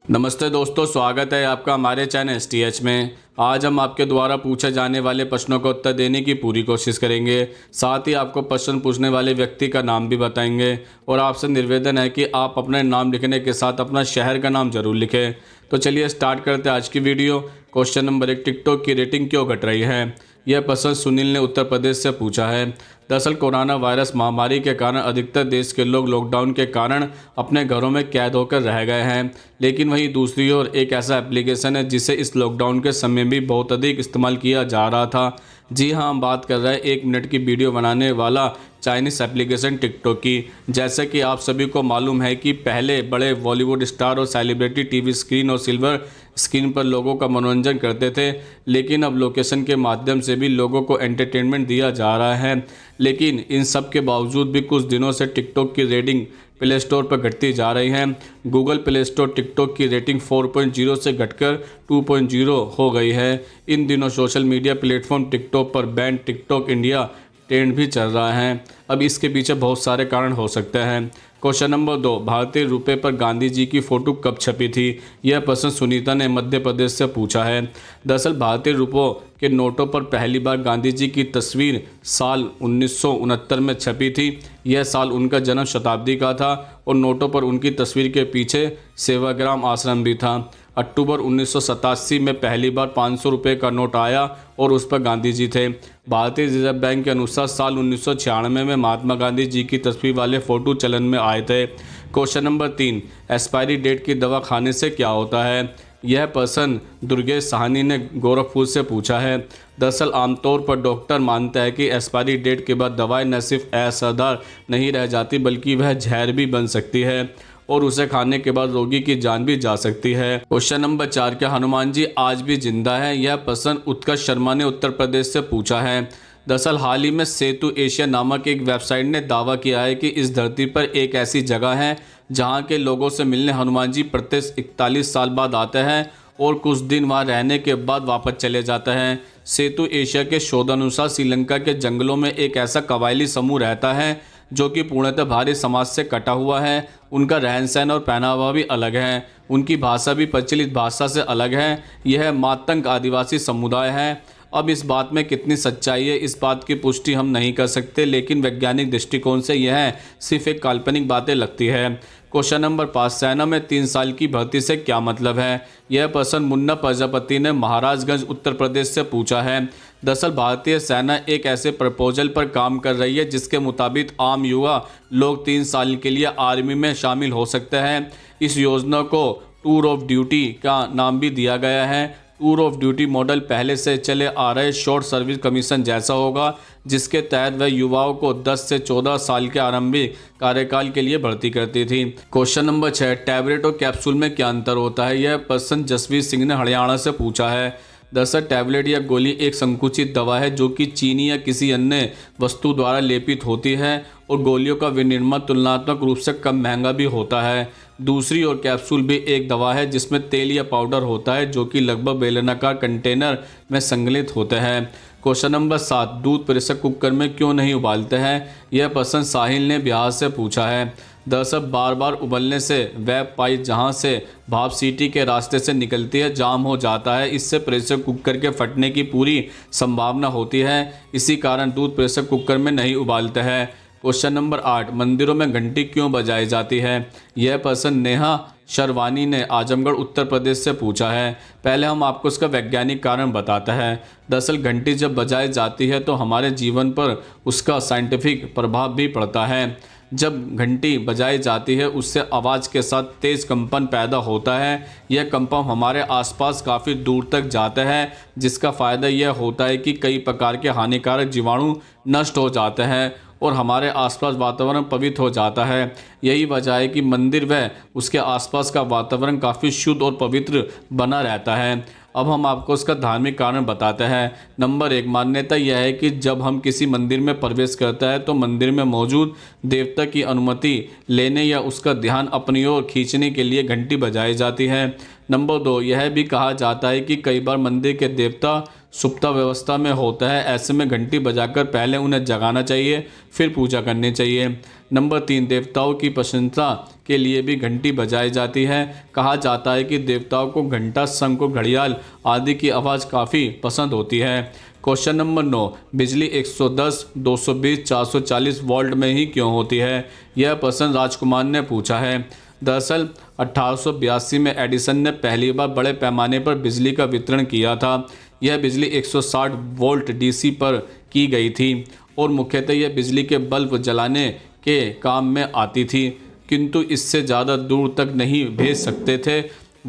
नमस्ते दोस्तों, स्वागत है आपका हमारे चैनल एसटीएच में। आज हम आपके द्वारा पूछे जाने वाले प्रश्नों का उत्तर देने की पूरी कोशिश करेंगे। साथ ही आपको प्रश्न पूछने वाले व्यक्ति का नाम भी बताएंगे और आपसे निवेदन है कि आप अपने नाम लिखने के साथ अपना शहर का नाम जरूर लिखें। तो चलिए स्टार्ट करते हैं आज की वीडियो। क्वेश्चन नंबर 1, टिकटॉक की रेटिंग क्यों घट रही है? यह प्रश्न सुनील ने उत्तर प्रदेश से पूछा है। दरअसल कोरोना वायरस महामारी के कारण अधिकतर देश के लोग लॉकडाउन के कारण अपने घरों में कैद होकर रह गए हैं, लेकिन वहीं दूसरी ओर एक ऐसा एप्लीकेशन है जिसे इस लॉकडाउन के समय भी बहुत अधिक इस्तेमाल किया जा रहा था। जी हाँ, हम बात कर रहे हैं 1 मिनट की वीडियो बनाने वाला चाइनीस एप्लीकेशन टिकटॉक की। जैसे कि आप सभी को मालूम है कि पहले बड़े बॉलीवुड स्टार और सेलिब्रिटी टीवी स्क्रीन और सिल्वर स्क्रीन पर लोगों का मनोरंजन करते थे, लेकिन अब लोकेशन के माध्यम से भी लोगों को एंटरटेनमेंट दिया जा रहा है। लेकिन इन सब के बावजूद भी कुछ दिनों से टिकटॉक की रेटिंग प्ले स्टोर पर घटती जा रही है। गूगल प्ले स्टोर टिकटॉक की रेटिंग 4.0 से घटकर 2.0 हो गई है। इन दिनों सोशल मीडिया प्लेटफॉर्म टिकटॉक पर बैन टिकटॉक इंडिया ट्रेंड भी चल रहा है। अब इसके पीछे बहुत सारे कारण हो सकते हैं। क्वेश्चन नंबर 2, भारतीय रुपये पर गांधी जी की फ़ोटो कब छपी थी? यह प्रश्न सुनीता ने मध्य प्रदेश से पूछा है। दरअसल भारतीय रुपयों के नोटों पर पहली बार गांधी जी की तस्वीर साल 1969 में छपी थी। यह साल उनका जन्म शताब्दी का था और नोटों पर उनकी तस्वीर के पीछे सेवाग्राम आश्रम भी था। अक्टूबर 1987 में पहली बार 500 रुपये का नोट आया और उस पर गांधी जी थे। भारतीय रिजर्व बैंक के अनुसार साल 1996 में महात्मा गांधी जी की तस्वीर वाले फ़ोटो चलन में आए थे। क्वेश्चन नंबर 3, एक्सपायरी डेट की दवा खाने से क्या होता है? यह प्रश्न दुर्गेश साहनी ने गोरखपुर से पूछा है। दरअसल आमतौर पर डॉक्टर मानते हैं कि एक्सपायरी डेट के बाद दवाएं न सिर्फ असरदार नहीं रह जाती बल्कि वह जहर भी बन सकती है और उसे खाने के बाद रोगी की जान भी जा सकती है। क्वेश्चन नंबर 4, क्या हनुमान जी आज भी जिंदा है? यह प्रश्न उत्कर्ष शर्मा ने उत्तर प्रदेश से पूछा है। दरअसल हाल ही में सेतु एशिया नामक एक वेबसाइट ने दावा किया है कि इस धरती पर एक ऐसी जगह है जहां के लोगों से मिलने हनुमान जी प्रत्येक 41 साल बाद आते हैं और कुछ दिन वहां रहने के बाद वापस चले जाते हैं। सेतु एशिया के शोधानुसार श्रीलंका के जंगलों में एक ऐसा कबायली समूह रहता है जो कि पूर्णतः भारी समाज से कटा हुआ है। उनका रहन सहन और पहनावा भी अलग है। उनकी भाषा भी प्रचलित भाषा से अलग है। यह मातंग आदिवासी समुदाय है। अब इस बात में कितनी सच्चाई है, इस बात की पुष्टि हम नहीं कर सकते, लेकिन वैज्ञानिक दृष्टिकोण से यह सिर्फ एक काल्पनिक बातें लगती है। क्वेश्चन नंबर 5, सेना में 3 साल की भर्ती से क्या मतलब है? यह प्रश्न मुन्ना प्रजापति ने महाराजगंज उत्तर प्रदेश से पूछा है। दरअसल भारतीय सेना एक ऐसे प्रपोजल पर काम कर रही है जिसके मुताबिक आम युवा लोग 3 साल के लिए आर्मी में शामिल हो सकते हैं। इस योजना को टूर ऑफ ड्यूटी का नाम भी दिया गया है। टूर ऑफ ड्यूटी मॉडल पहले से चले आ रहे शॉर्ट सर्विस कमीशन जैसा होगा, जिसके तहत वह युवाओं को 10 से 14 साल के आरंभिक कार्यकाल के लिए भर्ती करती थी। क्वेश्चन नंबर 6, टैबलेट और कैप्सूल में क्या अंतर होता है? यह प्रश्न जसवीर सिंह ने हरियाणा से पूछा है। दरअसल टैबलेट या गोली एक संकुचित दवा है जो कि चीनी या किसी अन्य वस्तु द्वारा लेपित होती है और गोलियों का विनिर्माण तुलनात्मक रूप से कम महंगा भी होता है। दूसरी ओर कैप्सूल भी एक दवा है जिसमें तेल या पाउडर होता है जो कि लगभग बेलनाकार कंटेनर में संकलित होते हैं। क्वेश्चन नंबर 7, दूध प्रेशर कुकर में क्यों नहीं उबालते हैं? यह प्रश्न साहिल ने बिहार से पूछा है। दरअसल बार बार उबलने से वेब पाइप जहां से भाप सीटी के रास्ते से निकलती है जाम हो जाता है। इससे प्रेशर कुकर के फटने की पूरी संभावना होती है। इसी कारण दूध प्रेशर कुकर में नहीं उबालते हैं। क्वेश्चन नंबर 8, मंदिरों में घंटी क्यों बजाई जाती है? यह प्रश्न नेहा शर्वानी ने आजमगढ़ उत्तर प्रदेश से पूछा है। पहले हम आपको इसका वैज्ञानिक कारण बताते हैं। दरअसल घंटी जब बजाई जाती है तो हमारे जीवन पर उसका साइंटिफिक प्रभाव भी पड़ता है। जब घंटी बजाई जाती है उससे आवाज़ के साथ तेज़ कंपन पैदा होता है। यह कंपन हमारे आसपास काफ़ी दूर तक जाता है, जिसका फ़ायदा यह होता है कि कई प्रकार के हानिकारक जीवाणु नष्ट हो जाते हैं और हमारे आसपास वातावरण पवित्र हो जाता है। यही वजह है कि मंदिर व उसके आसपास का वातावरण काफ़ी शुद्ध और पवित्र बना रहता है। अब हम आपको इसका धार्मिक कारण बताते हैं। नंबर 1, मान्यता यह है कि जब हम किसी मंदिर में प्रवेश करते हैं तो मंदिर में मौजूद देवता की अनुमति लेने या उसका ध्यान अपनी ओर खींचने के लिए घंटी बजाई जाती है। नंबर 2, यह भी कहा जाता है कि कई बार मंदिर के देवता सुप्तावस्था में होता है। ऐसे में घंटी बजाकर पहले उन्हें जगाना चाहिए, फिर पूजा करनी चाहिए। नंबर 3, देवताओं की प्रशंसा के लिए भी घंटी बजाई जाती है। कहा जाता है कि देवताओं को घंटा, शंख, घड़ियाल आदि की आवाज़ काफ़ी पसंद होती है। क्वेश्चन नंबर 9, बिजली 110, 220, 440 वोल्ट में ही क्यों होती है? यह प्रश्न राजकुमार ने पूछा है। दरअसल 1882 में एडिसन ने पहली बार बड़े पैमाने पर बिजली का वितरण किया था। यह बिजली 160 वोल्ट डीसी पर की गई थी और मुख्यतः यह बिजली के बल्ब जलाने के काम में आती थी, किंतु इससे ज़्यादा दूर तक नहीं भेज सकते थे।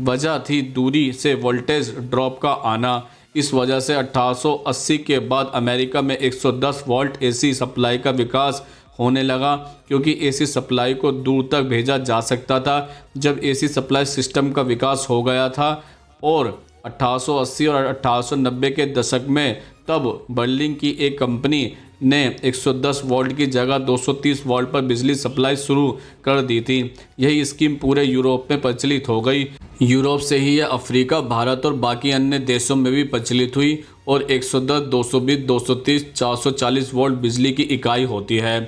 वजह थी दूरी से वोल्टेज ड्रॉप का आना। इस वजह से 1880 के बाद अमेरिका में 110 वोल्ट एसी सप्लाई का विकास होने लगा, क्योंकि एसी सप्लाई को दूर तक भेजा जा सकता था। जब एसी सप्लाई सिस्टम का विकास हो गया था और 1880 और 1890 के दशक में, तब बर्लिन की एक कंपनी ने 110 वोल्ट की जगह 230 वोल्ट पर बिजली सप्लाई शुरू कर दी थी। यही स्कीम पूरे यूरोप में प्रचलित हो गई। यूरोप से ही यह अफ्रीका, भारत और बाकी अन्य देशों में भी प्रचलित हुई और 110, 220, 230, 440 वोल्ट बिजली की इकाई होती है।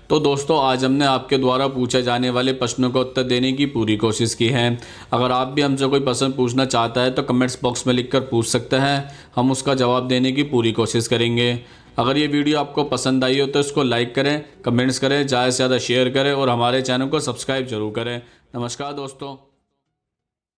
तो दोस्तों, आज हमने आपके द्वारा पूछे जाने वाले प्रश्नों का उत्तर देने की पूरी कोशिश की है। अगर आप भी हमसे कोई प्रश्न पूछना चाहता है तो कमेंट्स बॉक्स में लिखकर पूछ सकते हैं, हम उसका जवाब देने की पूरी कोशिश करेंगे। अगर ये वीडियो आपको पसंद आई हो तो इसको लाइक करें, कमेंट्स करें, ज़्यादा से ज़्यादा शेयर करें और हमारे चैनल को सब्सक्राइब जरूर करें। नमस्कार दोस्तों।